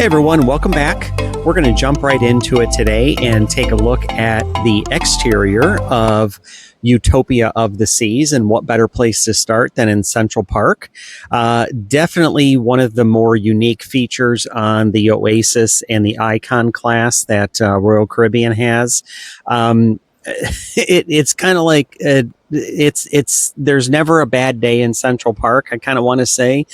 Hey everyone, welcome back. We're going to jump right into it today and take a look at the exterior of Utopia of the Seas, and what better place to start than in Central Park. Definitely one of the more unique features on the Oasis and the Icon class that Royal Caribbean has. It's kind of like there's never a bad day in Central Park. I kind of want to say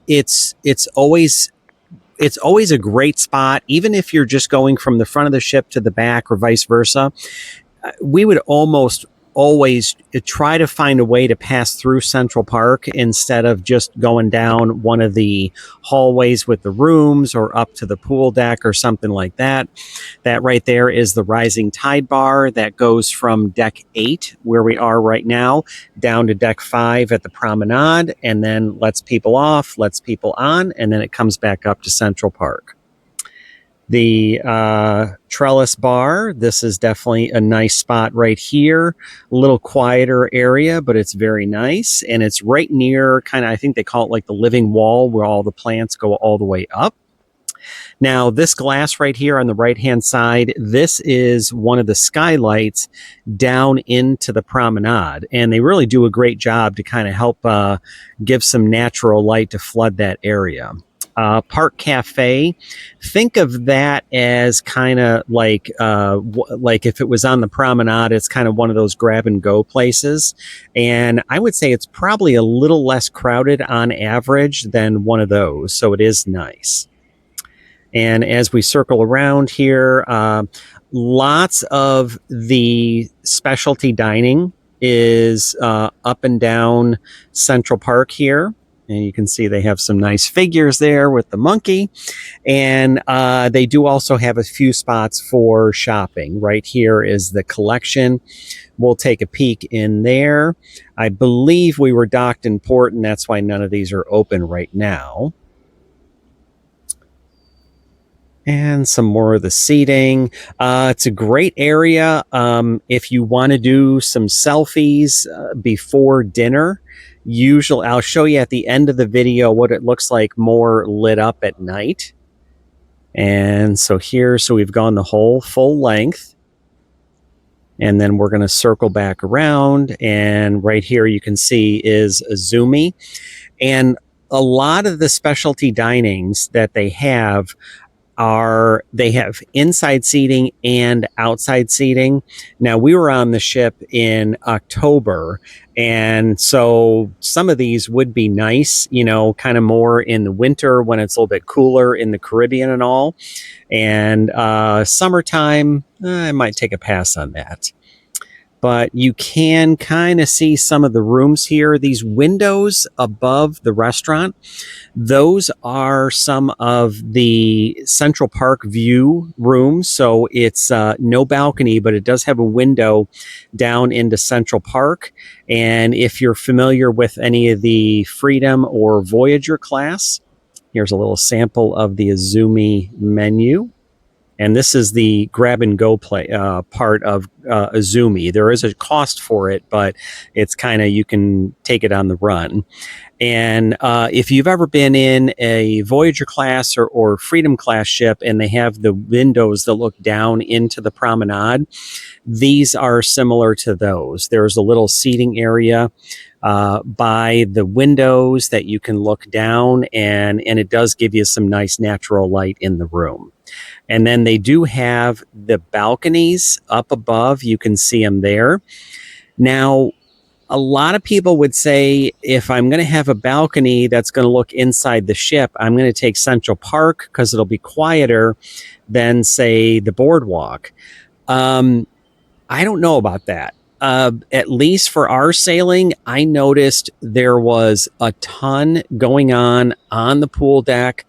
it's always a great spot, even if you're just going from the front of the ship to the back or vice versa. We would almost always try to find a way to pass through Central Park instead of just going down one of the hallways with the rooms or up to the pool deck or something like that. That right there is the rising tide bar that goes from deck 8, where we are right now, down to deck 5 at the promenade, and then lets people off, lets people on, and then it comes back up to Central Park. The trellis bar, this is definitely a nice spot right here. A little quieter area, but it's very nice. And it's right near kind of, I think they call it like the living wall, where all the plants go all the way up. Now, this glass right here on the right-hand side, this is one of the skylights down into the promenade. And they really do a great job to kind of help give some natural light to flood that area. Park Cafe, think of that as kind of like if it was on the promenade, it's kind of one of those grab and go places. And I would say it's probably a little less crowded on average than one of those. So it is nice. And as we circle around here, lots of the specialty dining is up and down Central Park here. And you can see they have some nice figures there with the monkey. And they do also have a few spots for shopping. Right here is the collection. We'll take a peek in there. I believe we were docked in port, and that's why none of these are open right now. And some more of the seating. It's a great area if you want to do some selfies before dinner. Usually, I'll show you at the end of the video what it looks like more lit up at night. And so here, so we've gone the whole full length. And then we're going to circle back around. And right here you can see is Azumi. And a lot of the specialty dinings that they have have inside seating and outside seating. Now, we were on the ship in October, and so some of these would be nice, you know, kind of more in the winter when it's a little bit cooler in the Caribbean and all. And summertime, I might take a pass on that. But you can kind of see some of the rooms here. These windows above the restaurant, those are some of the Central Park view rooms. So it's no balcony, but it does have a window down into Central Park. And if you're familiar with any of the Freedom or Voyager class, here's a little sample of the Azumi menu. And this is the grab and go part of Azumi. There is a cost for it, but it's kind of, you can take it on the run. And if you've ever been in a Voyager class or Freedom class ship and they have the windows that look down into the promenade, these are similar to those. There's a little seating area by the windows that you can look down, and it does give you some nice natural light in the room. And then they do have the balconies up above. You can see them there. Now, a lot of people would say, if I'm going to have a balcony that's going to look inside the ship, I'm going to take Central Park because it'll be quieter than, say, the boardwalk. I don't know about that. At least for our sailing, I noticed there was a ton going on the pool deck,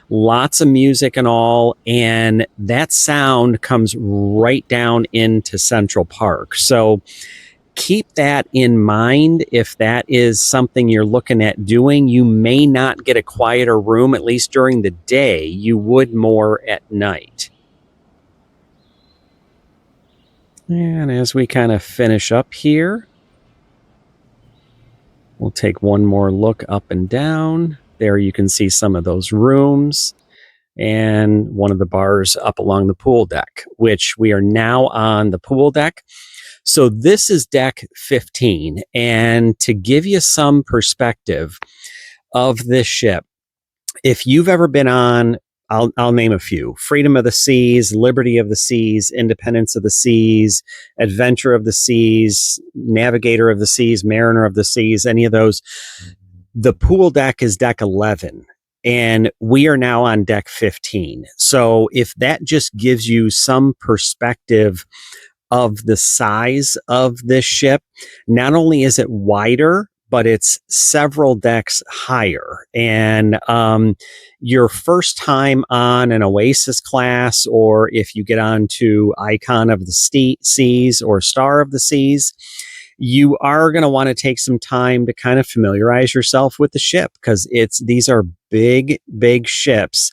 lots of music and all, and that sound comes right down into Central Park. So keep that in mind. If that is something you're looking at doing, you may not get a quieter room, at least during the day. You would more at night. And as we kind of finish up here, we'll take one more look up and down. there you can see some of those rooms and one of the bars up along the pool deck, which we are now on the pool deck. So this is deck 15. And to give you some perspective of this ship, if you've ever been on, I'll name a few: Freedom of the Seas, Liberty of the Seas, Independence of the Seas, Adventure of the Seas, Navigator of the Seas, Mariner of the Seas, any of those. The pool deck is deck 11. And we are now on deck 15. So if that just gives you some perspective of the size of this ship, not only is it wider, but it's several decks higher. And your first time on an Oasis class, or if you get on to Icon of the Seas or Star of the Seas, you are going to want to take some time to kind of familiarize yourself with the ship, because these are big ships,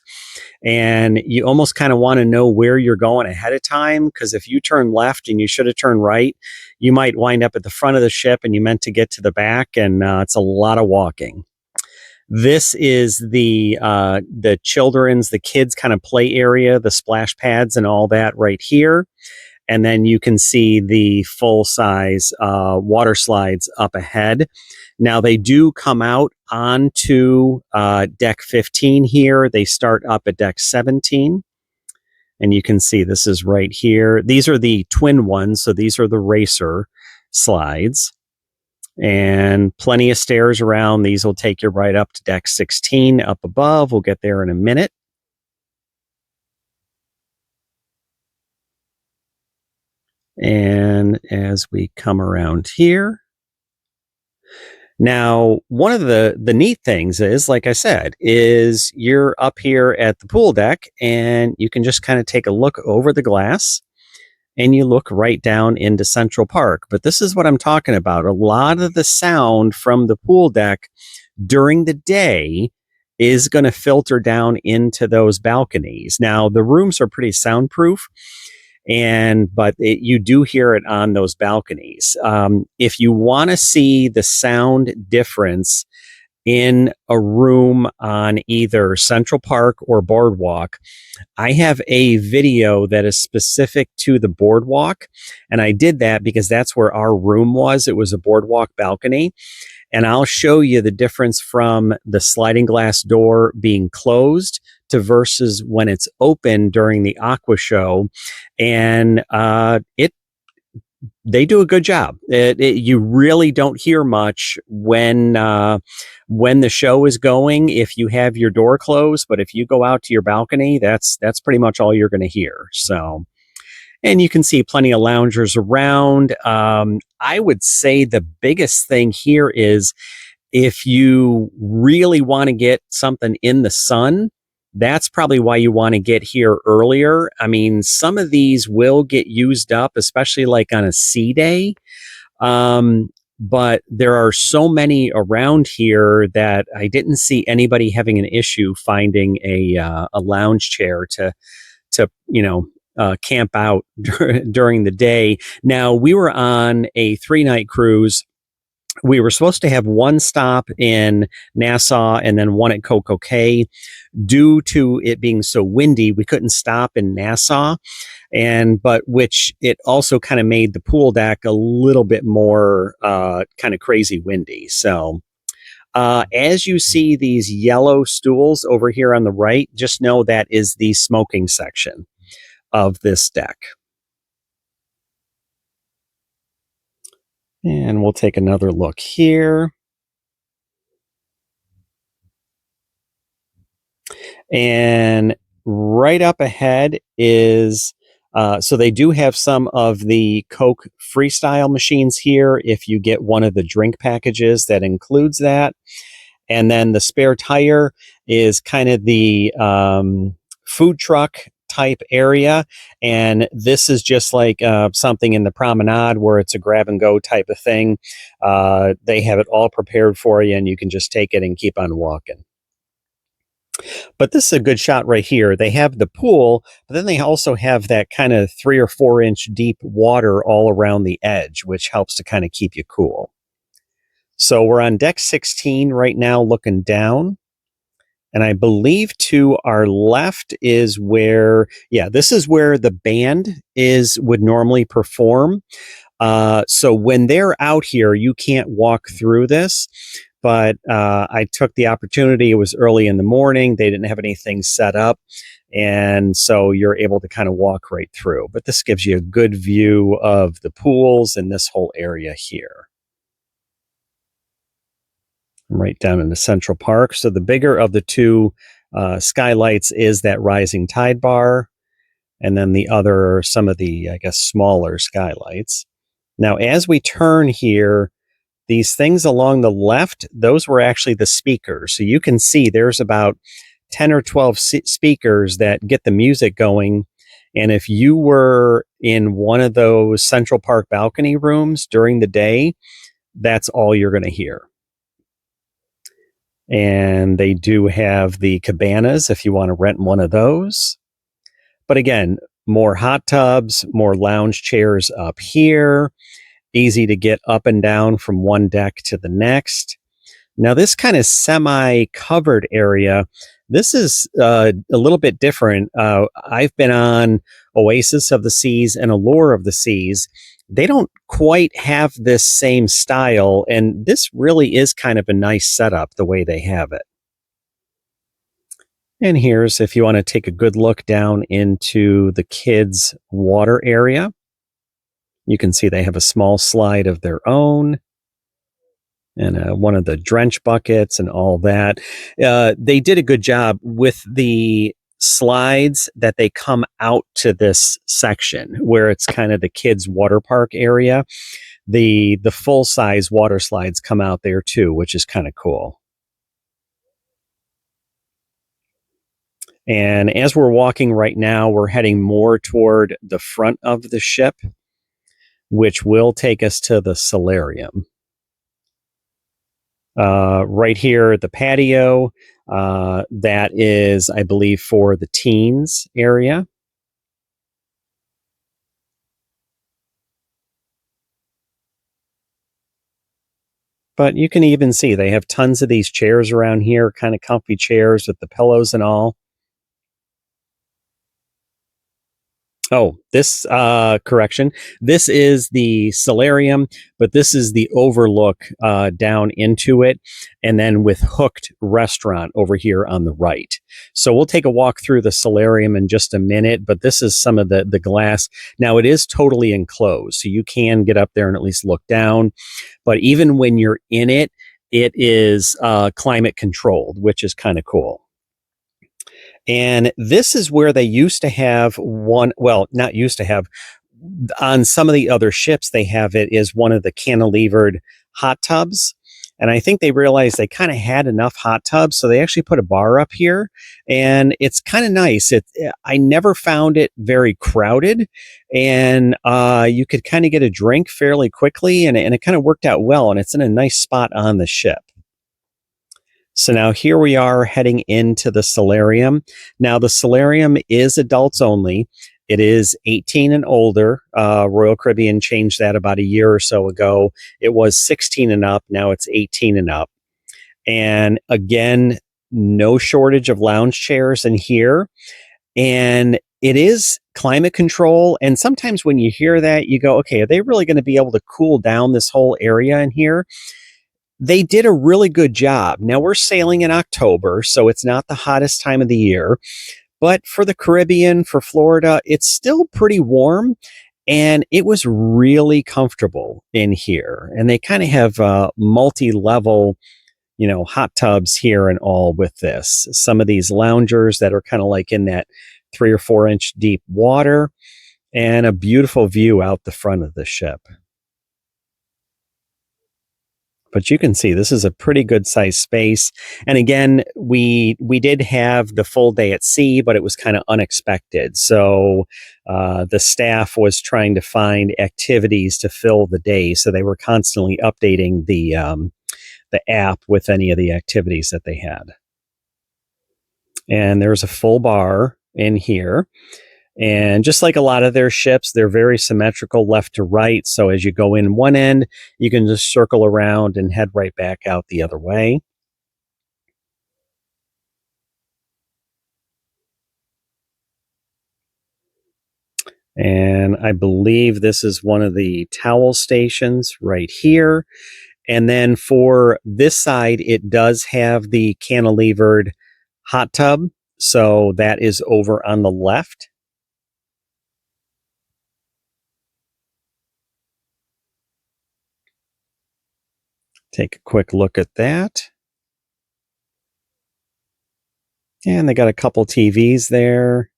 and you almost kind of want to know where you're going ahead of time, because if you turn left and you should have turned right, you might wind up at the front of the ship and you meant to get to the back, and it's a lot of walking. This is the children's, the kids kind of play area, the splash pads and all that right here. And then you can see the full-size water slides up ahead. Now, they do come out onto deck 15 here. They start up at deck 17. And you can see this is right here. These are the twin ones, so these are the racer slides. And plenty of stairs around. These will take you right up to deck 16 up above. We'll get there in a minute. And as we come around here, now, one of the neat things is, like I said, is you're up here at the pool deck and you can just kind of take a look over the glass and you look right down into Central Park. But this is what I'm talking about. A lot of the sound from the pool deck during the day is going to filter down into those balconies. Now, the rooms are pretty soundproof, but you do hear it on those balconies. If you want to see the sound difference in a room on either Central Park or Boardwalk, I have a video that is specific to the Boardwalk, and I did that because that's where our room was. It was a Boardwalk balcony. And I'll show you the difference from the sliding glass door being closed to versus when it's open during the Aqua Show. And they do a good job. You really don't hear much when the show is going if you have your door closed. But if you go out to your balcony, that's pretty much all you're going to hear. So, and you can see plenty of loungers around. I would say the biggest thing here is if you really want to get something in the sun, that's probably why you want to get here earlier. I mean, some of these will get used up, especially like on a sea day. But there are so many around here that I didn't see anybody having an issue finding a lounge chair to camp out during the day. Now, we were on a 3-night cruise. We were supposed to have one stop in Nassau and then one at Coco Cay. Due to it being so windy, we couldn't stop in Nassau, but which it also kind of made the pool deck a little bit more kind of crazy windy. So as you see these yellow stools over here on the right, just know that is the smoking section of this deck. And we'll take another look here. And right up ahead is, so they do have some of the Coke Freestyle machines here if you get one of the drink packages that includes that. And then the spare tire is kind of the food truck type area, and this is just like something in the promenade where it's a grab and go type of thing. They have it all prepared for you and you can just take it and keep on walking. But this is a good shot right here. They have the pool, but then they also have that kind of 3 or 4 inch deep water all around the edge, which helps to kind of keep you cool. So we're on deck 16 right now looking down. And I believe to our left is where, yeah, this is where the band would normally perform. So when they're out here, you can't walk through this. But I took the opportunity. It was early in the morning. They didn't have anything set up. And so you're able to kind of walk right through. But this gives you a good view of the pools and this whole area here. Right down in the Central Park. So the bigger of the two skylights is that rising tide bar. And then the other are some of the, I guess, smaller skylights. Now, as we turn here, these things along the left, those were actually the speakers. So you can see there's about 10 or 12 speakers that get the music going. And if you were in one of those Central Park balcony rooms during the day, that's all you're going to hear. And they do have the cabanas if you want to rent one of those. But again, more hot tubs, more lounge chairs up here, easy to get up and down from one deck to the next. Now, this kind of semi-covered area, this is a little bit different. I've been on Oasis of the Seas and Allure of the Seas. They don't quite have this same style, and this really is kind of a nice setup the way they have it. And here's if you want to take a good look down into the kids' water area. You can see they have a small slide of their own and one of the drench buckets and all that. They did a good job with the slides that they come out to this section where it's kind of the kids' water park area. The full size water slides come out there too, which is kind of cool. And as we're walking right now, we're heading more toward the front of the ship, which will take us to the solarium. Right here at the patio, that is, I believe, for the teens area. But you can even see they have tons of these chairs around here, kind of comfy chairs with the pillows and all. Oh, this correction. This is the solarium, but this is the overlook down into it, and then with hooked restaurant over here on the right. So we'll take a walk through the solarium in just a minute, but this is some of the glass. Now it is totally enclosed, so you can get up there and at least look down. But even when you're in it, it is climate controlled, which is kind of cool. And this is where they used to have one, well, not used to have, on some of the other ships, they have it is one of the cantilevered hot tubs. And I think they realized they kind of had enough hot tubs, so they actually put a bar up here, and it's kind of nice. I never found it very crowded, and you could kind of get a drink fairly quickly, and it kind of worked out well, and it's in a nice spot on the ship. So now here we are heading into the solarium. Now the solarium is adults only. It is 18 and older. Royal Caribbean changed that about a year or so ago. It was 16 and up. Now it's 18 and up. And again, no shortage of lounge chairs in here. And it is climate control. And sometimes when you hear that, you go, okay, are they really going to be able to cool down this whole area in here? They did a really good job. Now we're sailing in October, so it's not the hottest time of the year. But for the Caribbean, for Florida, it's still pretty warm. And it was really comfortable in here. And they kind of have multi-level, hot tubs here and all with this. Some of these loungers that are kind of like in that 3 or 4 inch deep water, and a beautiful view out the front of the ship. But you can see this is a pretty good sized space. And again, we did have the full day at sea, but it was kind of unexpected. So the staff was trying to find activities to fill the day. So they were constantly updating the app with any of the activities that they had. And there's a full bar in here. And just like a lot of their ships, they're very symmetrical left to right. So as you go in one end, you can just circle around and head right back out the other way. And I believe this is one of the towel stations right here. And then for this side, it does have the cantilevered hot tub. So that is over on the left. Take a quick look at that. And they got a couple TVs there.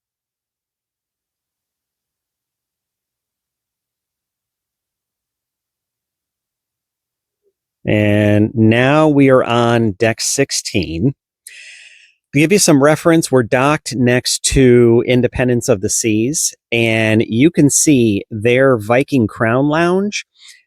And now we are on deck 16. To give you some reference, we're docked next to Independence of the Seas, and you can see their Viking Crown Lounge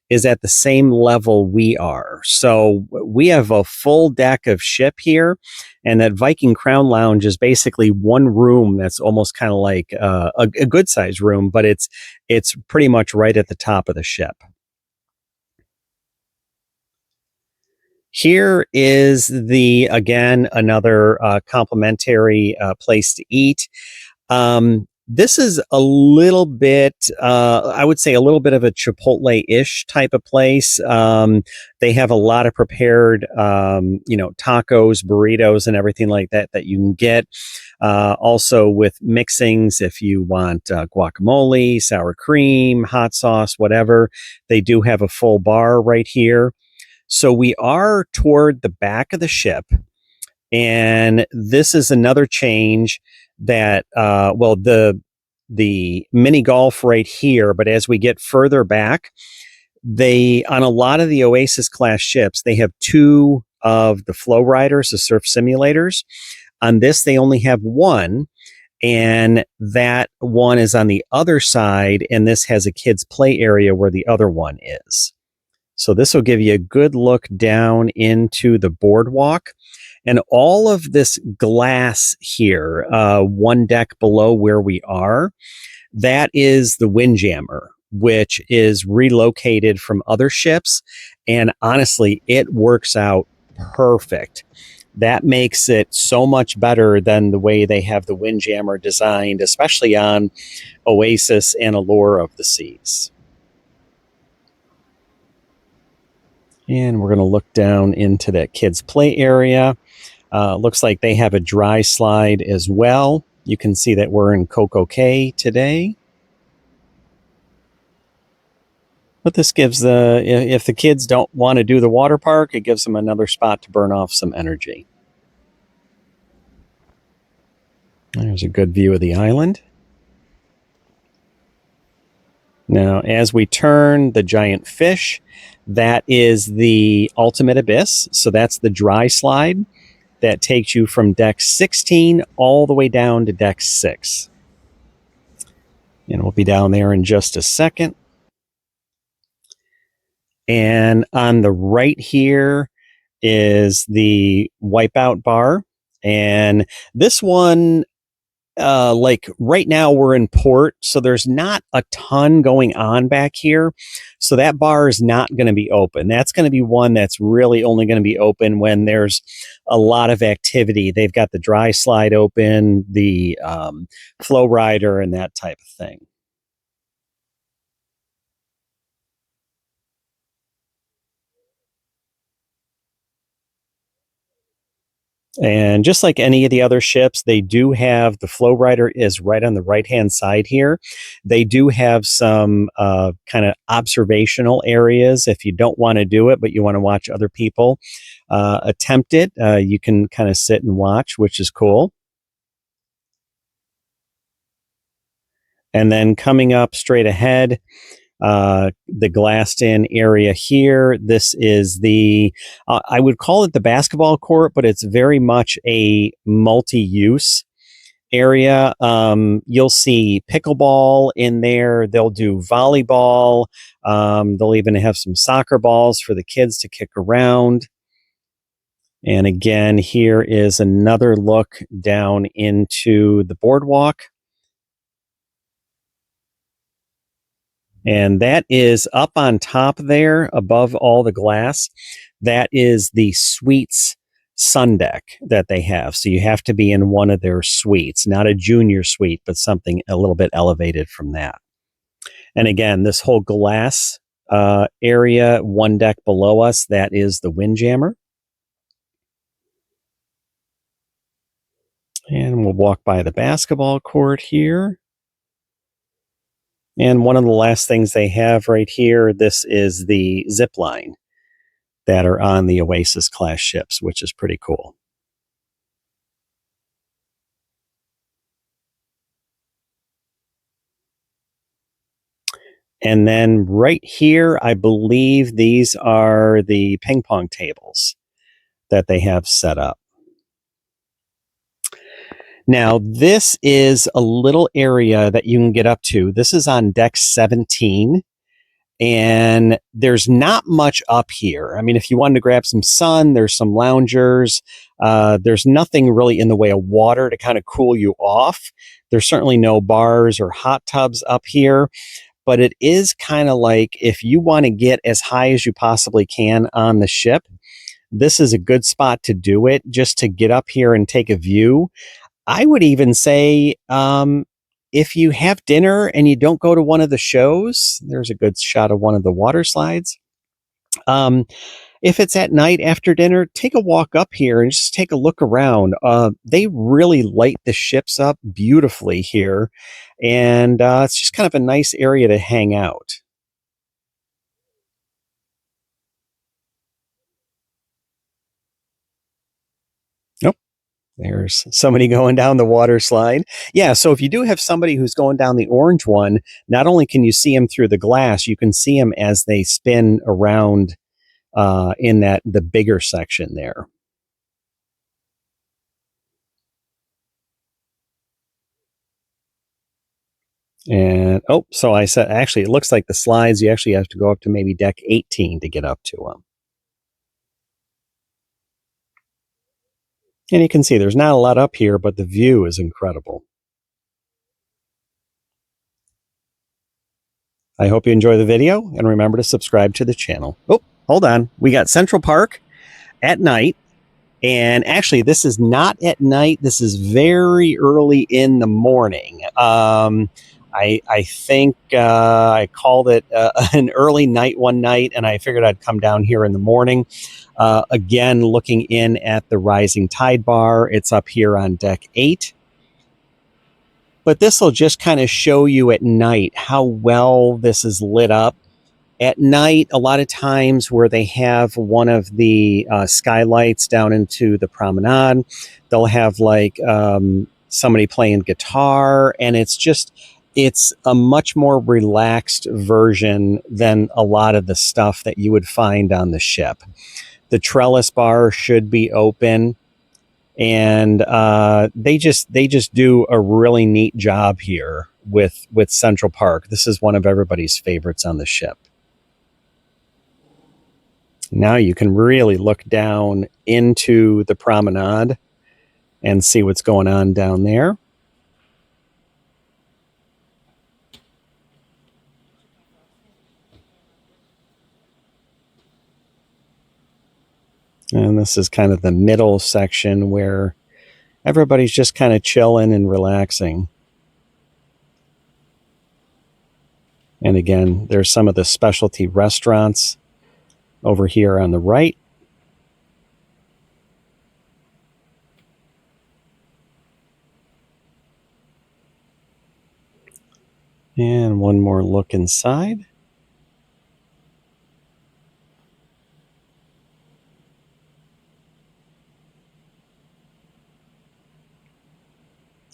is at the same level we are. So we have a full deck of ship here, and that Viking Crown Lounge is basically one room that's almost kind of like a good sized room, but it's pretty much right at the top of the ship. Here is again, another complimentary place to eat. This is a little bit, I would say, a little bit of a Chipotle-ish type of place. They have a lot of prepared, tacos, burritos, and everything like that that you can get. Also with mixings, if you want guacamole, sour cream, hot sauce, whatever, they do have a full bar right here. So we are toward the back of the ship, and this is another change that, the mini golf right here, but as we get further back, they, on a lot of the Oasis class ships, they have two of the flow riders, the surf simulators. On this, they only have one, and that one is on the other side, and this has a kids' play area where the other one is. So this will give you a good look down into the boardwalk. And all of this glass here, one deck below where we are, that is the Windjammer, which is relocated from other ships. And honestly, it works out perfect. That makes it so much better than the way they have the Windjammer designed, especially on Oasis and Allure of the Seas. And we're going to look down into that kids' play area. Looks like they have a dry slide as well. You can see that we're in Coco Cay today. But this gives if the kids don't want to do the water park, it gives them another spot to burn off some energy. There's a good view of the island. Now, as we turn the giant fish, that is the ultimate abyss. So that's the dry slide that takes you from deck 16 all the way down to deck 6. And we'll be down there in just a second. And on the right here is the wipeout bar. And this one, like right now we're in port, so there's not a ton going on back here. So that bar is not going to be open. That's going to be one that's really only going to be open when there's a lot of activity. They've got the dry slide open, the flow rider, and that type of thing. And just like any of the other ships, they do have the flow rider is right on the right hand side here. They do have some kind of observational areas. If you don't want to do it, but you want to watch other people attempt it, you can kind of sit and watch, which is cool. And then coming up straight ahead, the glassed in area here. This is I would call it the basketball court, but it's very much a multi-use area. You'll see pickleball in there. They'll do volleyball. They'll even have some soccer balls for the kids to kick around. And again, here is another look down into the boardwalk. And that is up on top there above all the glass. That is the suites sun deck that they have. So you have to be in one of their suites, not a junior suite, but something a little bit elevated from that. And again, this whole glass area, one deck below us, that is the Windjammer. And we'll walk by the basketball court here. And one of the last things they have right here, this is the zip line that are on the Oasis class ships, which is pretty cool. And then right here, I believe these are the ping pong tables that they have set up. Now, this is a little area that you can get up to. This is on deck 17, and there's not much up here. I mean, if you wanted to grab some sun, there's some loungers. There's nothing really in the way of water to kind of cool you off. There's certainly no bars or hot tubs up here. But it is kind of like if you want to get as high as you possibly can on the ship, this is a good spot to do it, just to get up here and take a view. I would even say if you have dinner and you don't go to one of the shows, there's a good shot of one of the water slides. If it's at night after dinner, take a walk up here and just take a look around. They really light the ships up beautifully here, and it's just kind of a nice area to hang out. Nope. There's somebody going down the water slide. Yeah, so if you do have somebody who's going down the orange one, not only can you see them through the glass, you can see them as they spin around in the bigger section there. And so I said, actually, it looks like the slides, you actually have to go up to maybe deck 18 to get up to them. And you can see there's not a lot up here, but the view is incredible. I hope you enjoy the video, and remember to subscribe to the channel. Oh, hold on. We got Central Park at night. And actually, this is not at night. This is very early in the morning. I think I called it an early night one night, and I figured I'd come down here in the morning. Again, looking in at the Rising Tide Bar. It's up here on deck 8. But this will just kind of show you at night how well this is lit up. At night, a lot of times where they have one of the skylights down into the promenade, they'll have like somebody playing guitar, and it's a much more relaxed version than a lot of the stuff that you would find on the ship. The trellis bar should be open, and they just do a really neat job here with Central Park. This is one of everybody's favorites on the ship. Now you can really look down into the promenade and see what's going on down there. And this is kind of the middle section where everybody's just kind of chilling and relaxing. And again, there's some of the specialty restaurants over here on the right. And one more look inside.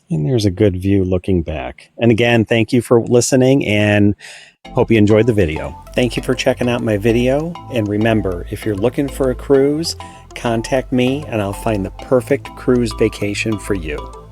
And there's a good view looking back. And again, thank you for listening, and hope you enjoyed the video. Thank you for checking out my video. And remember, if you're looking for a cruise, contact me and I'll find the perfect cruise vacation for you.